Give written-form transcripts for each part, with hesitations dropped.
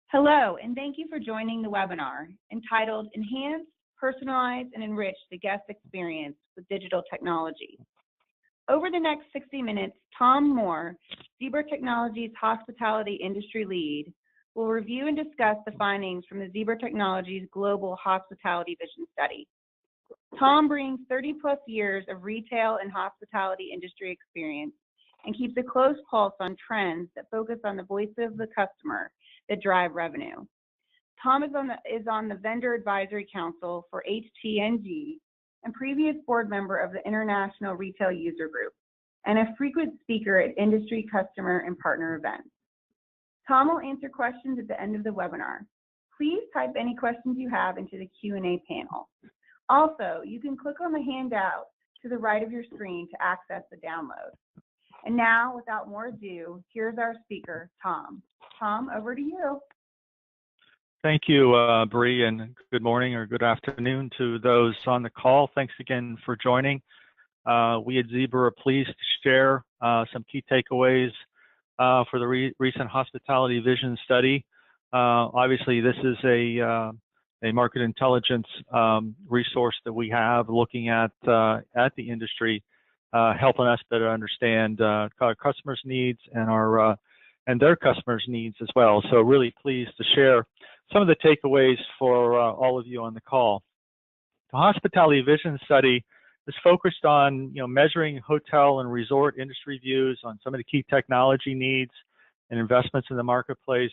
Hello, and thank you for joining the webinar entitled Enhance, Personalize, and Enrich the Guest Experience with Digital Technology. Over the next 60 minutes, Tom Moore, Zebra Technologies Hospitality Industry Lead, will review and discuss the findings from the Zebra Technologies Global Hospitality Vision Study. Tom brings 30-plus years of retail and hospitality industry experience and keeps a close pulse on trends that focus on the voice of the customer that drive revenue. Tom is on the Vendor Advisory Council for HTNG and previous board member of the International Retail User Group and a frequent speaker at industry customer and partner events. Tom will answer questions at the end of the webinar. Please type any questions you have into the Q&A panel. Also, you can click on the handout to the right of your screen to access the download. And now, without more ado, here's our speaker, Tom. Tom, over to you. Thank you, Bree, and good morning or good afternoon to those on the call. Thanks again for joining. We at Zebra are pleased to share some key takeaways for the recent Hospitality Vision Study. Obviously, this is a market intelligence resource that we have looking at the industry, helping us better understand our customers' needs and their customers' needs as well. So really pleased to share some of the takeaways for all of you on the call. The Hospitality Vision Study is focused on measuring hotel and resort industry views on some of the key technology needs and investments in the marketplace,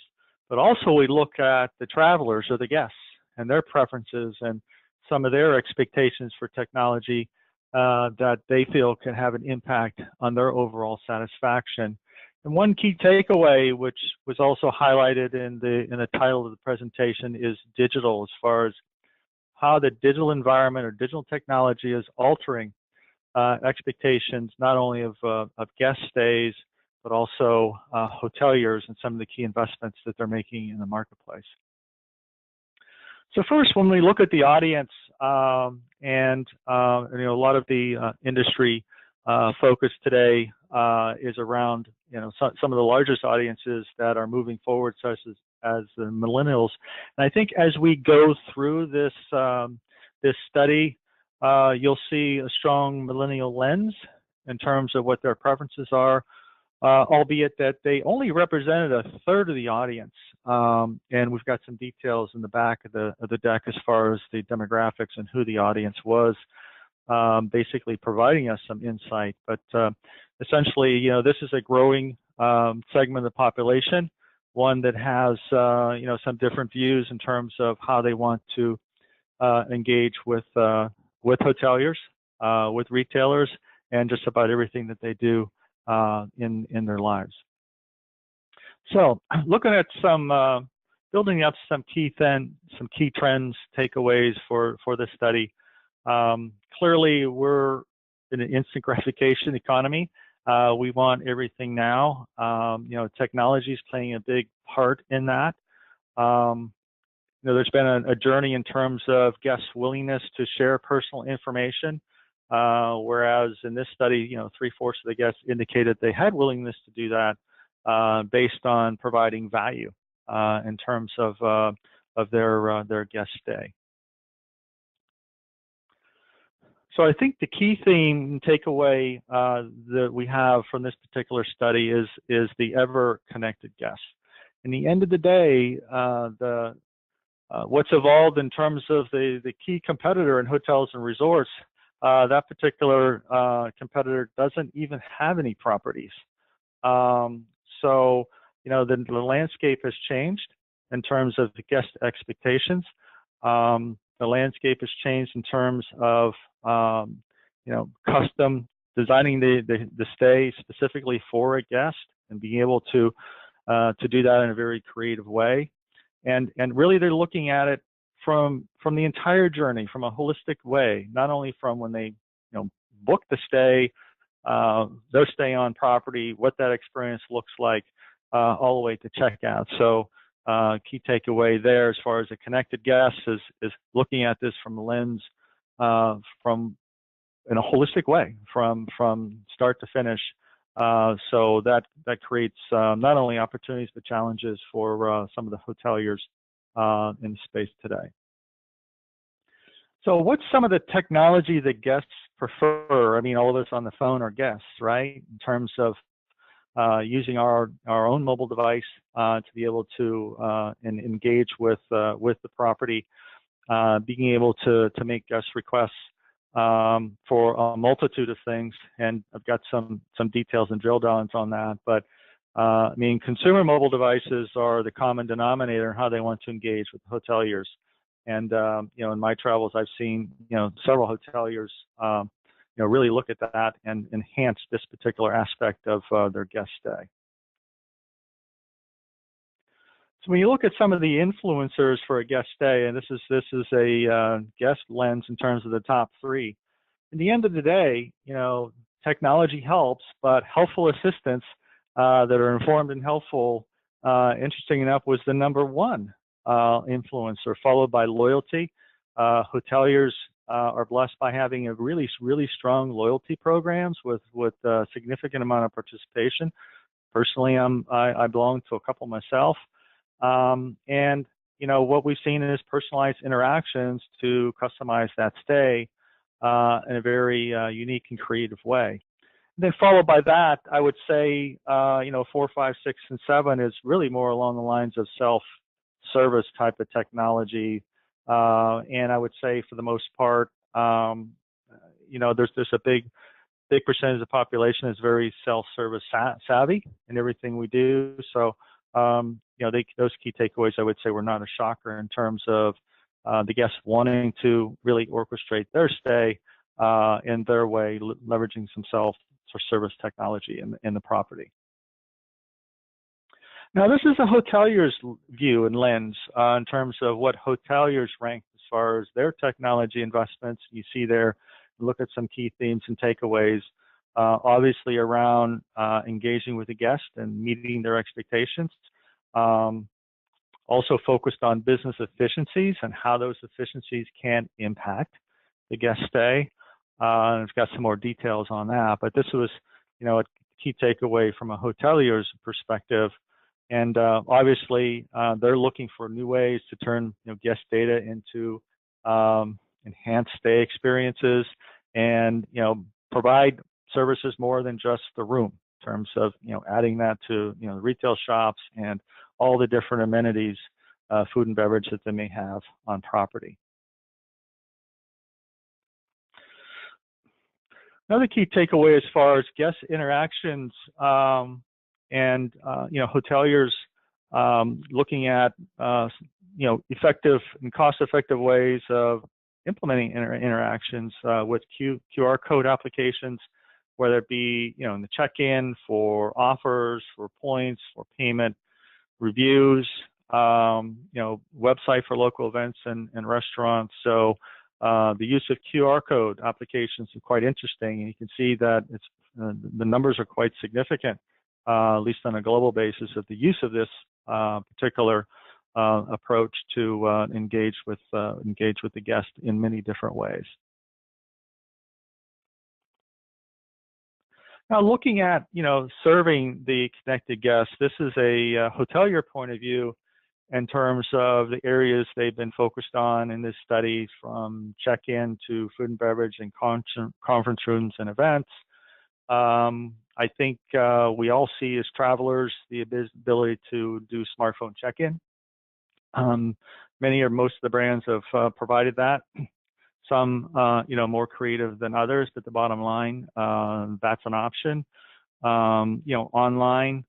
but also we look at the travelers or the guests and their preferences and some of their expectations for technology that they feel can have an impact on their overall satisfaction. And one key takeaway, which was also highlighted in the title of the presentation, is digital, as far as how the digital environment or digital technology is altering expectations not only of guest stays, but also hoteliers and some of the key investments that they're making in the marketplace. So first, when we look at the audience, and a lot of the industry focus today is around some of the largest audiences that are moving forward, such as the millennials. And I think as we go through this study, you'll see a strong millennial lens in terms of what their preferences are, albeit that they only represented a third of the audience. And we've got some details in the back of the deck as far as the demographics and who the audience was, basically providing us some insight. But essentially, this is a growing segment of the population, one that has some different views in terms of how they want to engage with hoteliers, with retailers, and just about everything that they do in their lives. So, looking at building up some key trends, takeaways for this study. Clearly, we're in an instant gratification economy. We want everything now. Technology is playing a big part in that. There's been a journey in terms of guests' willingness to share personal information, whereas in this study, 3/4 of the guests indicated they had willingness to do that based on providing value in terms of their guest stay. So I think the key theme and takeaway that we have from this particular study is the ever-connected guest. In the end of the day, what's evolved in terms of the key competitor in hotels and resorts, that particular competitor doesn't even have any properties. So the landscape has changed in terms of the guest expectations. The landscape has changed in terms of custom designing the stay specifically for a guest and being able to do that in a very creative way. And really they're looking at it from the entire journey, from a holistic way, not only from when they book the stay, their stay on property, what that experience looks like, all the way to checkout. So key takeaway there as far as a connected guest is looking at this from the lens in a holistic way, from start to finish, So that creates not only opportunities but challenges for some of the hoteliers in the space today. So what's some of the technology that guests prefer? I mean, all of us on the phone are guests, right? In terms of using our own mobile device to be able to engage with the property, being able to make guest requests for a multitude of things, and I've got some details and drill downs on that. But I mean, consumer mobile devices are the common denominator in how they want to engage with hoteliers. And you know, in my travels, I've seen several hoteliers really look at that and enhance this particular aspect of their guest stay. So when you look at some of the influencers for a guest stay, and this is a guest lens in terms of the top three. At the end of the day, technology helps, but helpful assistants that are informed and helpful, interesting enough, was the number one influencer, followed by loyalty. Hoteliers are blessed by having a really strong loyalty programs with a significant amount of participation. Personally, I belong to a couple myself, and what we've seen is personalized interactions to customize that stay in a very unique and creative way. And then followed by that, I would say 4, 5, 6, and 7 is really more along the lines of self-service type of technology. And I would say for the most part, there's a big percentage of the population is very self-service savvy in everything we do. So those key takeaways, I would say, were not a shocker in terms of the guests wanting to really orchestrate their stay in their way, leveraging some self-service technology in the property. Now, this is a hotelier's view and lens in terms of what hoteliers rank as far as their technology investments. You see there, look at some key themes and takeaways, obviously around engaging with the guest and meeting their expectations. Also focused on business efficiencies and how those efficiencies can impact the guest stay. I've got some more details on that, but this was, a key takeaway from a hotelier's perspective. And obviously, they're looking for new ways to turn guest data into enhanced stay experiences, and provide services more than just the room, in terms of adding that to the retail shops and all the different amenities, food and beverage that they may have on property. Another key takeaway as far as guest interactions and hoteliers looking at effective and cost-effective ways of implementing interactions with QR code applications, whether it be in the check-in, for offers, for points, for payment, reviews, website for local events and restaurants. So the use of QR code applications is quite interesting, and you can see that it's the numbers are quite significant, at least on a global basis, of the use of this particular approach to engage with the guest in many different ways. Now, looking at serving the connected guests, this is a hotelier point of view in terms of the areas they've been focused on in this study, from check-in to food and beverage and conference rooms and events. I think we all see as travelers the ability to do smartphone check-in. Many or most of the brands have provided that. Some, more creative than others, but the bottom line, that's an option. Online,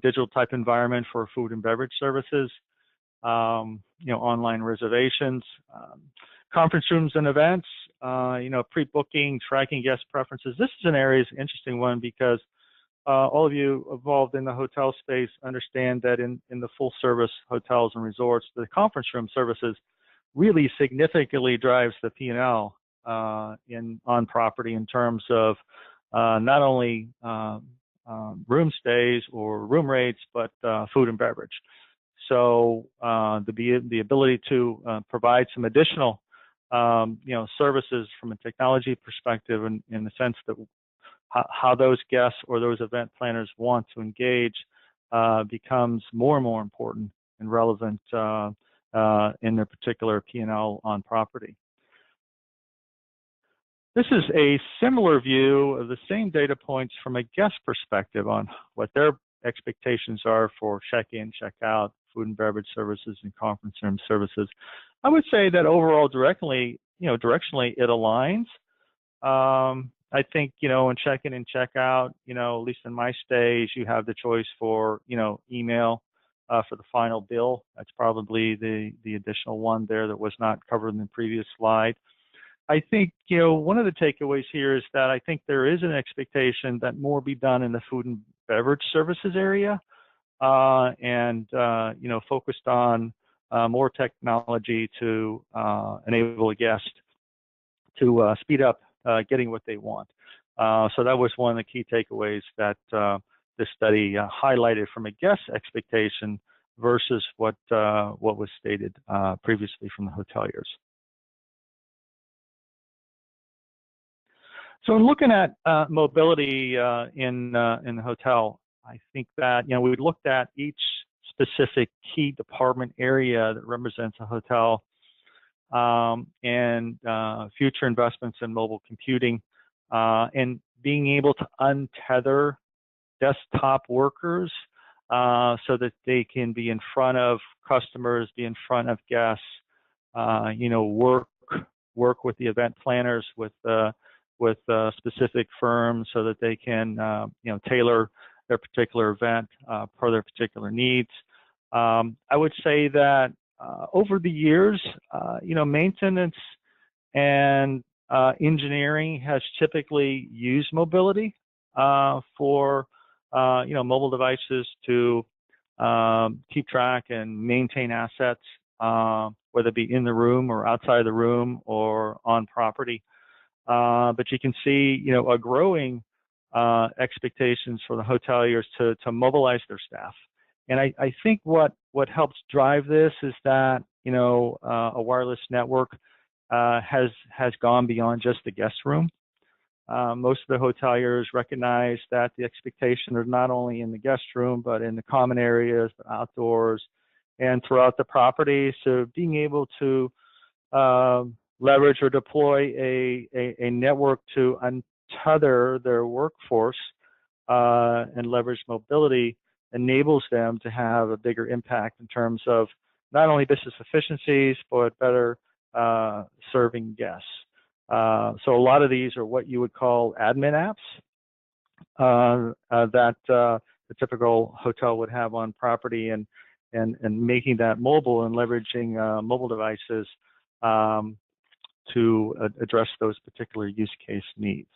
digital type environment for food and beverage services, online reservations, conference rooms and events, pre-booking, tracking guest preferences. This is an interesting one, because all of you involved in the hotel space understand that in the full service hotels and resorts, the conference room services really significantly drives the P&L on property, in terms of not only room stays or room rates, but food and beverage. So the ability to provide some additional services from a technology perspective, in the sense that how those guests or those event planners want to engage becomes more and more important and relevant in their particular P&L on property. This is a similar view of the same data points from a guest perspective on what their expectations are for check-in, check-out, food and beverage services, and conference room services. I would say that overall, directionally, it aligns. I think, in check-in and check-out, at least in my stays, you have the choice for, email for the final bill. That's probably the additional one there that was not covered in the previous slide. I think, one of the takeaways here is that I think there is an expectation that more be done in the food and beverage services area, and focused on more technology to enable a guest to speed up getting what they want. So that was one of the key takeaways that this study highlighted from a guest expectation versus what was stated previously from the hoteliers. So in looking at mobility in the hotel, I think that we looked at each specific key department area that represents a hotel, and future investments in mobile computing, and being able to untether desktop workers so that they can be in front of customers, be in front of guests, work with the event planners, with specific firms so that they can tailor their particular event per their particular needs. I would say that over the years, maintenance and engineering has typically used mobility for mobile devices to keep track and maintain assets, whether it be in the room or outside the room or on property. But you can see, a growing expectations for the hoteliers to mobilize their staff. And I think what helps drive this is that, a wireless network has gone beyond just the guest room. Most of the hoteliers recognize that the expectation is not only in the guest room, but in the common areas, the outdoors, and throughout the property. So being able to leverage or deploy a network to untether their workforce and leverage mobility enables them to have a bigger impact in terms of not only business efficiencies, but better serving guests. So a lot of these are what you would call admin apps that the typical hotel would have on property, and making that mobile and leveraging mobile devices to address those particular use case needs.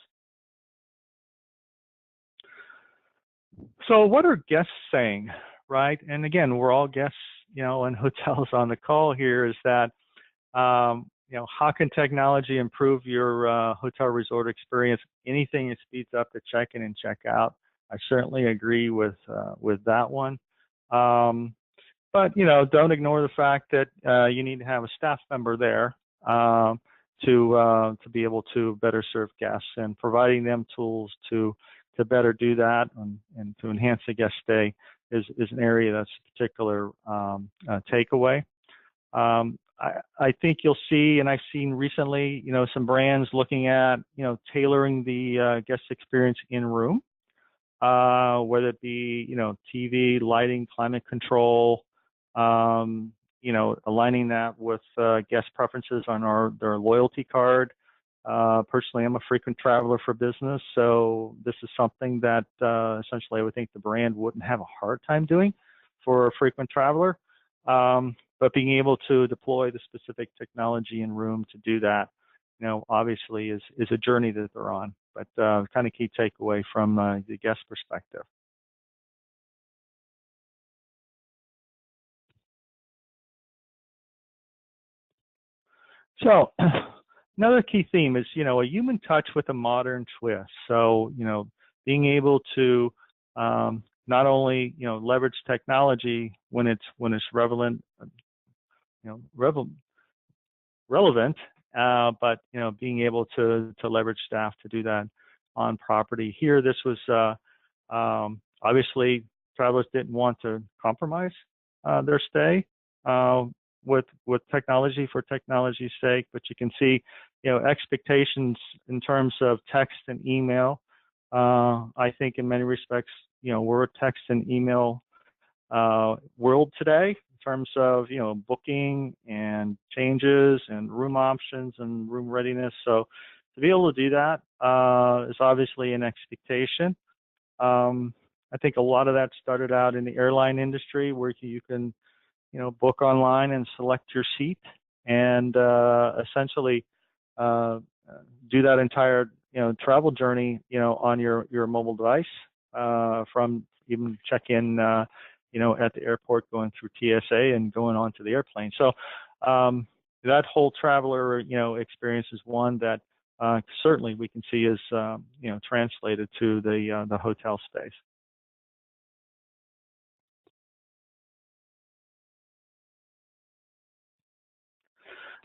So what are guests saying, right? And again, we're all guests, in hotels on the call here, is that, how can technology improve your hotel resort experience? Anything that speeds up the check-in and check-out. I certainly agree with that one. But, don't ignore the fact that you need to have a staff member there to be able to better serve guests, and providing them tools to better do that and to enhance the guest stay is an area that's a particular takeaway. I think you'll see, and I've seen recently, some brands looking at, tailoring the guest experience in room, whether it be, TV, lighting, climate control, aligning that with guest preferences on their loyalty card. Personally, I'm a frequent traveler for business, so this is something that essentially I would think the brand wouldn't have a hard time doing for a frequent traveler. But being able to deploy the specific technology in room to do that, obviously is a journey that they're on. But kind of key takeaway from the guest perspective. So another key theme is, a human touch with a modern twist. So, being able to not only, leverage technology when it's relevant, but, being able to leverage staff to do that on property. Here, this was obviously travelers didn't want to compromise their stay with technology for technology's sake, but you can see, expectations in terms of text and email. I think in many respects, we're a text and email world today in terms of, booking and changes and room options and room readiness. So to be able to do that is obviously an expectation. I think a lot of that started out in the airline industry where you can, book online and select your seat and essentially do that entire, travel journey, on your mobile device from even check in, at the airport, going through TSA and going onto the airplane. So that whole traveler, experience is one that certainly we can see is, translated to the hotel space.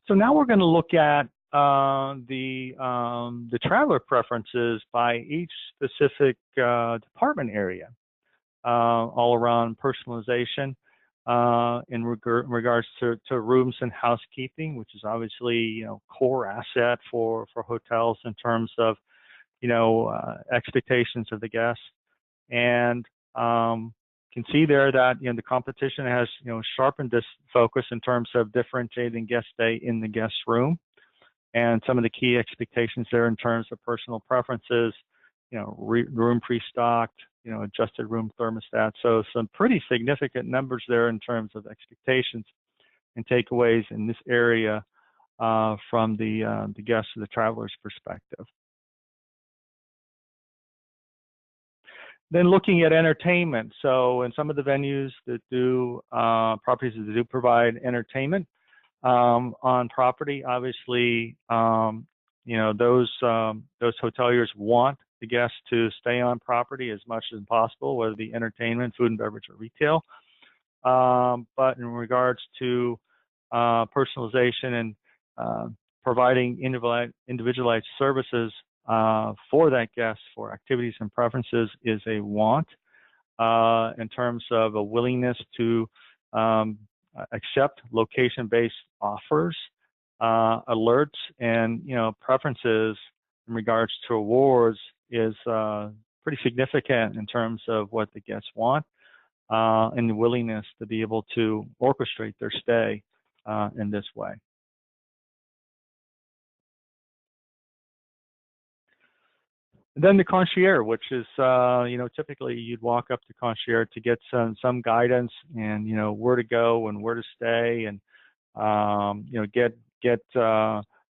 So now we're going to look at the traveler preferences by each specific department area, all around personalization in regards to rooms and housekeeping, which is obviously core asset for hotels in terms of expectations of the guests. And can see there that the competition has sharpened this focus in terms of differentiating guest stay in the guest room, and some of the key expectations there in terms of personal preferences, room pre-stocked, adjusted room thermostat. So some pretty significant numbers there in terms of expectations and takeaways in this area from the guests or the traveler's perspective. Then looking at entertainment. So in some of the venues that do, properties that do provide entertainment on property, obviously, those hoteliers want the guests to stay on property as much as possible, whether it be entertainment, food and beverage, or retail. But in regards to personalization and providing individualized services for that guest for activities and preferences is a want in terms of a willingness to accept location-based offers, alerts, and preferences in regards to awards is pretty significant in terms of what the guests want and the willingness to be able to orchestrate their stay in this way. Then the concierge, which is, typically you'd walk up to concierge to get some guidance and, where to go and where to stay and, get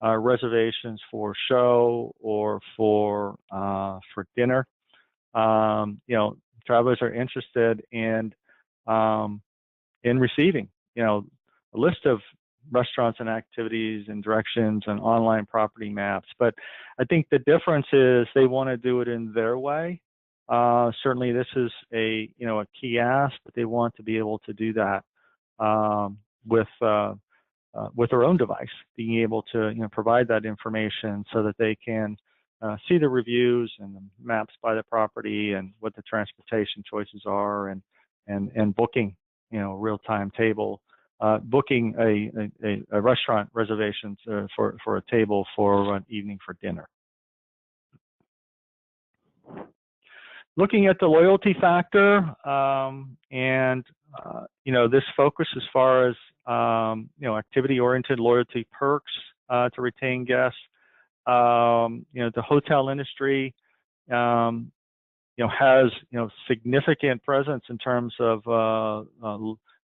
reservations for show or for dinner. Travelers are interested in receiving, a list of restaurants and activities and directions and online property maps. But I think the difference is they want to do it in their way. Certainly this is a key ask, but they want to be able to do that with their own device, being able to provide that information so that they can see the reviews and the maps by the property and what the transportation choices are, and booking real-time table. Booking a restaurant reservation for a table for an evening for dinner. Looking at the loyalty factor and this focus as far as activity-oriented loyalty perks to retain guests. The hotel industry has significant presence in terms of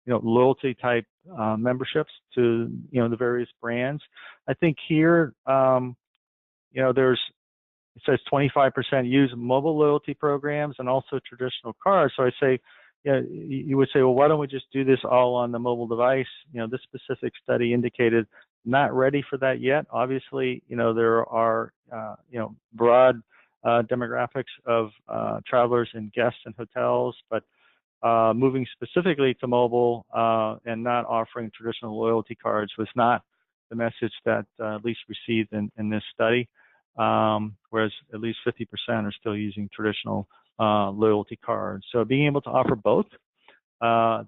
loyalty type memberships to the various brands. I think here it says 25% use mobile loyalty programs and also traditional cards. So I say, you would say, well, why don't we just do this all on the mobile device? This specific study indicated not ready for that yet. Obviously, there are broad demographics of travelers and guests and hotels, but moving specifically to mobile and not offering traditional loyalty cards was not the message that at least received in this study. whereas at least 50% are still using traditional loyalty cards. So being able to offer both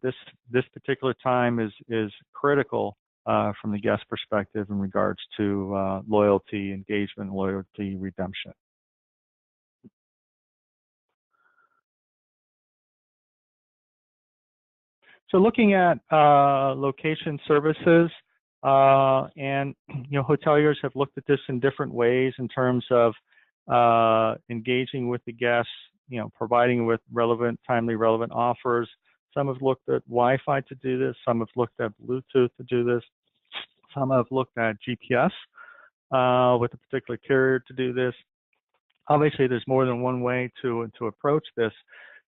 this particular time is critical from the guest perspective in regards to loyalty engagement, loyalty redemption. So looking at location services, and hoteliers have looked at this in different ways in terms of engaging with the guests, providing with timely relevant offers. Some have looked at Wi-Fi to do this. Some have looked at Bluetooth to do this. Some have looked at GPS with a particular carrier to do this. Obviously, there's more than one way to approach this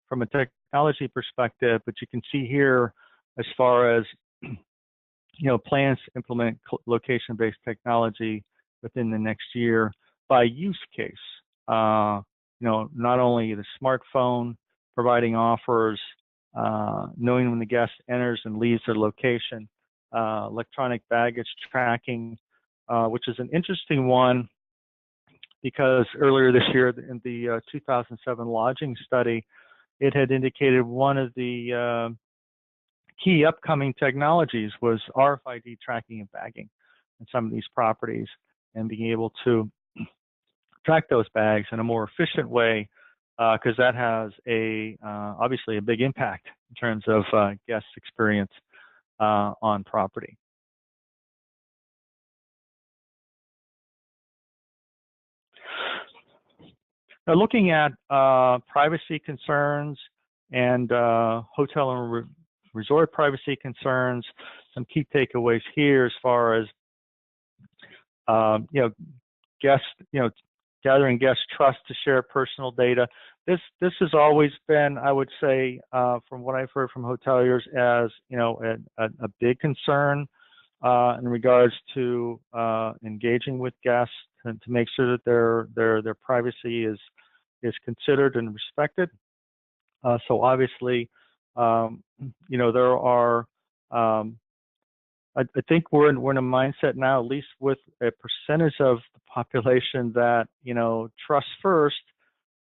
from a technology perspective, but you can see here as far as plans to implement location-based technology within the next year by use case. Not only the smartphone providing offers, knowing when the guest enters and leaves their location, electronic baggage tracking, which is an interesting one because earlier this year in the 2007 lodging study, it had indicated one of the key upcoming technologies was RFID tracking and bagging in some of these properties, and being able to track those bags in a more efficient way, because that has obviously a big impact in terms of guest experience on property. Now, looking at privacy concerns and hotel and resort privacy concerns, some key takeaways here as far as guests, gathering guest trust to share personal data. This has always been, I would say, from what I've heard from hoteliers, as a big concern in regards to engaging with guests and to make sure that their privacy is considered and respected. So obviously, there are. I think we're in a mindset now, at least with a percentage of the population, that trust first.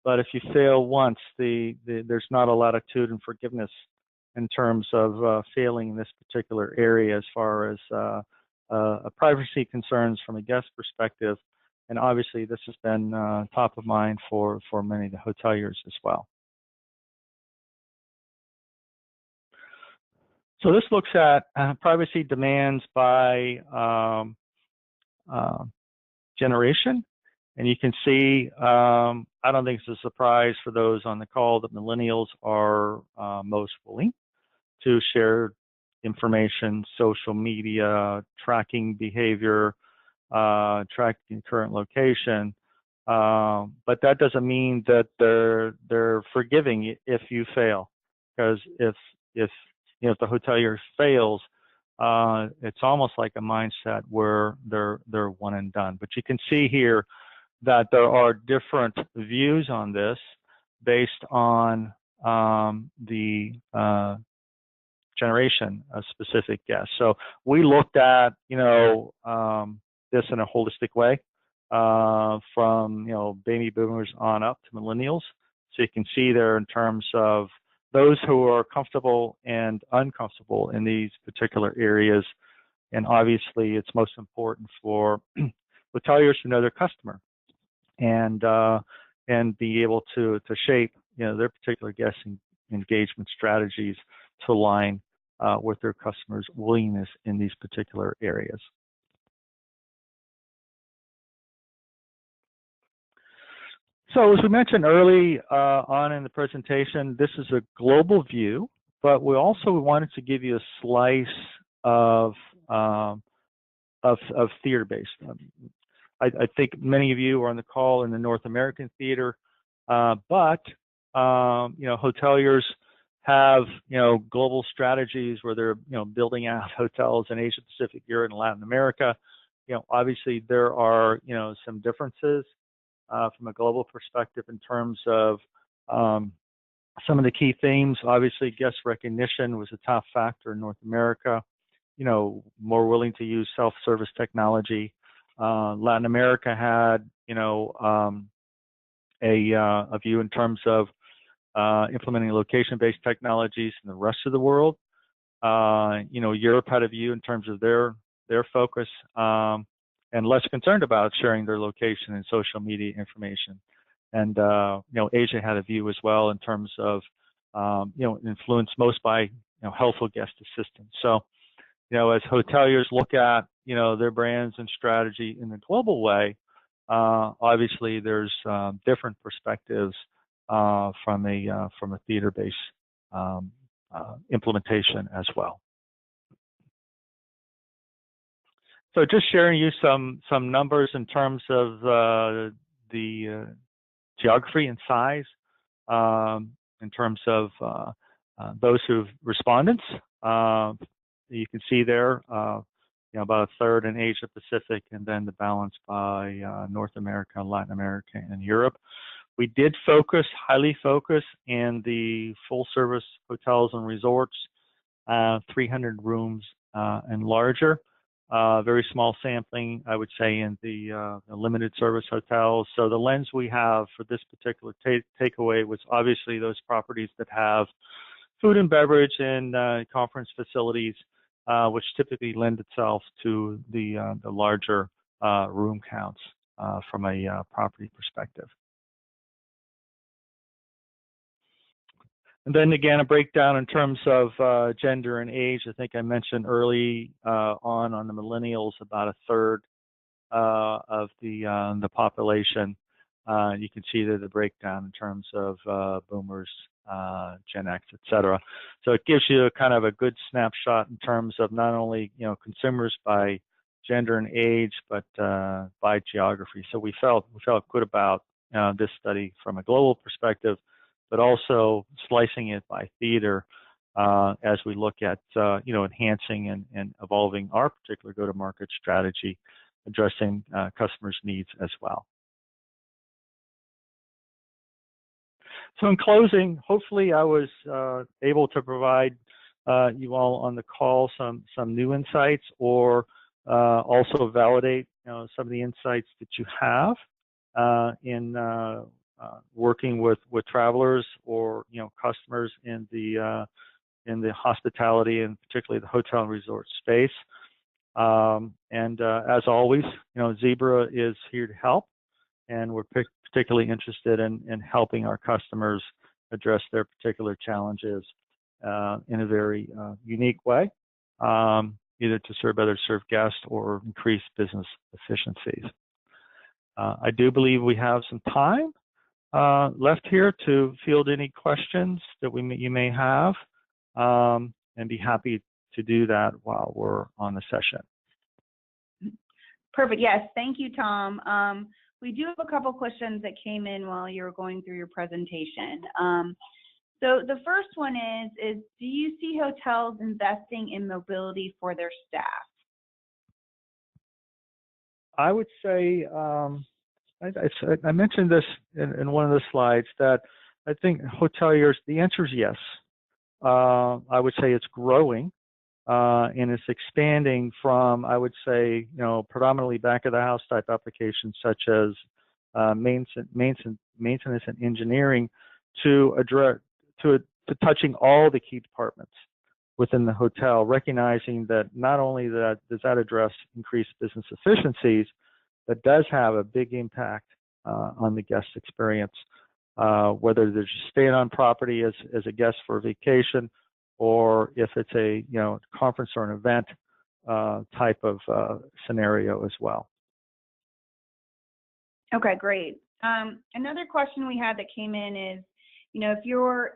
But if you fail once, there's not a latitude and forgiveness in terms of failing in this particular area as far as privacy concerns from a guest perspective. And obviously, this has been top of mind for many of the hoteliers as well. So this looks at privacy demands by generation. And you can see, I don't think it's a surprise for those on the call that millennials are most willing to share information, social media, tracking behavior, tracking current location. But that doesn't mean that they're forgiving if you fail, because if the hotelier fails, it's almost like a mindset where they're one and done. But you can see here that there are different views on this based on the generation of specific guests. So we looked at this in a holistic way, from baby boomers on up to millennials. So you can see there in terms of those who are comfortable and uncomfortable in these particular areas. And obviously, it's most important for hoteliers to know their customer and be able to shape their particular guest engagement strategies to align with their customers' willingness in these particular areas. So as we mentioned early on in the presentation, this is a global view, but we also wanted to give you a slice of theater-based. I think many of you are on the call in the North American theater, but hoteliers have global strategies where they're building out hotels in Asia Pacific, Europe, and Latin America. Obviously there are some differences from a global perspective in terms of some of the key themes. Obviously, guest recognition was a top factor in North America. More willing to use self-service technology. Latin America had a view in terms of implementing location-based technologies in the rest of the world. Europe had a view in terms of their focus, and less concerned about sharing their location and social media information. And Asia had a view as well in terms of influenced most by helpful guest assistance. So as hoteliers look at their brands and strategy in a global way, obviously there's different perspectives from a theater-based implementation as well. So just sharing you some numbers in terms of the geography and size, in terms of those respondents. You can see there, about a third in Asia Pacific, and then the balance by North America, Latin America, and Europe. We did highly focus in the full service hotels and resorts, 300 rooms and larger. Very small sampling, I would say, in the limited service hotels. So the lens we have for this particular takeaway was obviously those properties that have food and beverage and conference facilities, which typically lend itself to the larger room counts from a property perspective. And then again, a breakdown in terms of gender and age. I think I mentioned early on the millennials, about a third of the population. You can see there the breakdown in terms of boomers, Gen X, et cetera. So it gives you kind of a good snapshot in terms of not only consumers by gender and age, but by geography. So we felt good about this study from a global perspective, but also slicing it by theater as we look at enhancing and evolving our particular go-to-market strategy, addressing customers' needs as well. So in closing, hopefully I was able to provide you all on the call some new insights, or also validate some of the insights that you have in working with travelers or customers in the hospitality and particularly the hotel and resort space. As always, Zebra is here to help, and we're particularly interested in helping our customers address their particular challenges in a very unique way, either to better serve guests or increase business efficiencies. I do believe we have some time left here to field any questions that you may have, and be happy to do that while we're on the session. Perfect. Yes. Thank you, Tom. We do have a couple questions that came in while you were going through your presentation. So the first one is do you see hotels investing in mobility for their staff? I would say, I mentioned this in one of the slides, that I think hoteliers, the answer is yes. I would say it's growing, and it's expanding from, I would say, predominantly back of the house type applications such as maintenance and engineering, to touching all the key departments within the hotel, recognizing that not only does that address increased business efficiencies, but does have a big impact on the guest experience, whether they're just staying on property as a guest for a vacation, or if it's a conference or an event type of scenario as well. Okay, great. Another question we had that came in is, if you're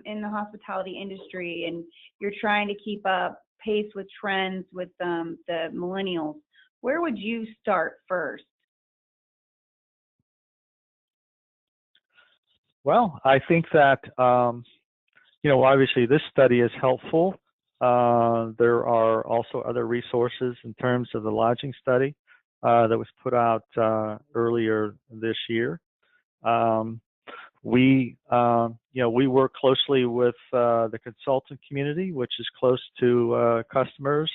in the hospitality industry and you're trying to keep up pace with trends with the millennials, where would you start first? Well, I think that obviously this study is helpful. There are also other resources in terms of the lodging study that was put out earlier this year. We work closely with the consultant community, which is close to customers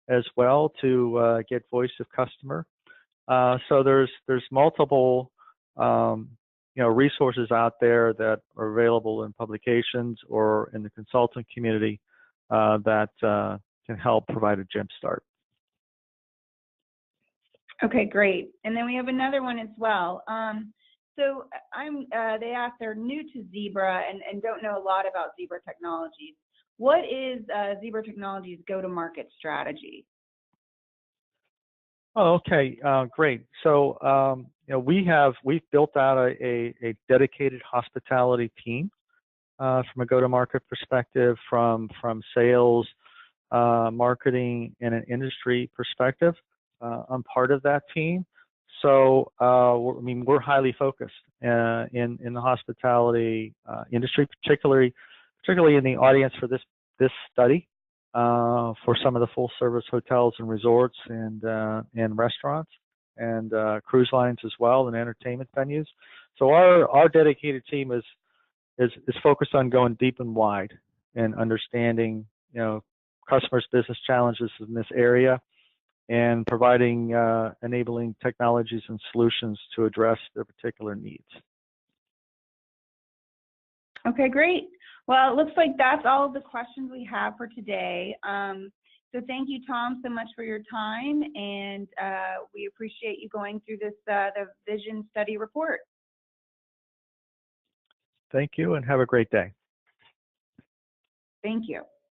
as well, to get voice of customer. So there's multiple resources out there that are available in publications or in the consultant community that can help provide a jump start. Okay, great. And then we have another one as well. So they asked, they're new to Zebra and don't know a lot about Zebra Technologies. What is Zebra Technologies' go-to-market strategy? Oh, okay, great. So we've built out a dedicated hospitality team from a go-to-market perspective, from sales, marketing, and an industry perspective. I'm part of that team. So, we're highly focused in the hospitality industry, particularly in the audience for this study, for some of the full-service hotels and resorts and restaurants and cruise lines as well, and entertainment venues. So our dedicated team is focused on going deep and wide and understanding customers' business challenges in this area, and providing enabling technologies and solutions to address their particular needs. Okay, great. Well, it looks like that's all of the questions we have for today. So thank you, Tom, so much for your time, and we appreciate you going through this the vision study report. Thank you, and have a great day. Thank you.